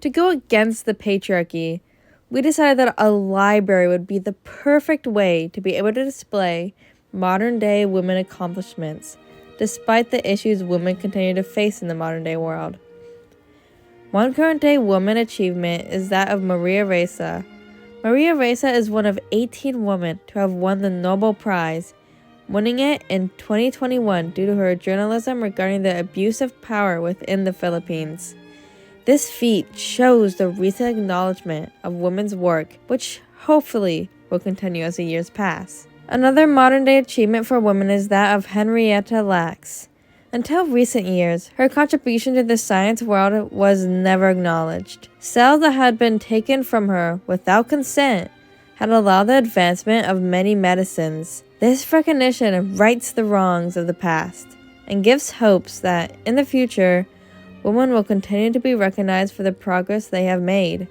To go against the patriarchy, we decided that a library would be the perfect way to be able to display modern-day women accomplishments, despite the issues women continue to face in the modern-day world. One current-day woman achievement is that of Maria Ressa. Maria Ressa is one of 18 women to have won the Nobel Prize, winning it in 2021 due to her journalism regarding the abuse of power within the Philippines. This feat shows the recent acknowledgement of women's work, which hopefully will continue as the years pass. Another modern-day achievement for women is that of Henrietta Lacks. Until recent years, her contribution to the science world was never acknowledged. Cells that had been taken from her without consent had allowed the advancement of many medicines. This recognition rights the wrongs of the past and gives hopes that, in the future, women will continue to be recognized for the progress they have made.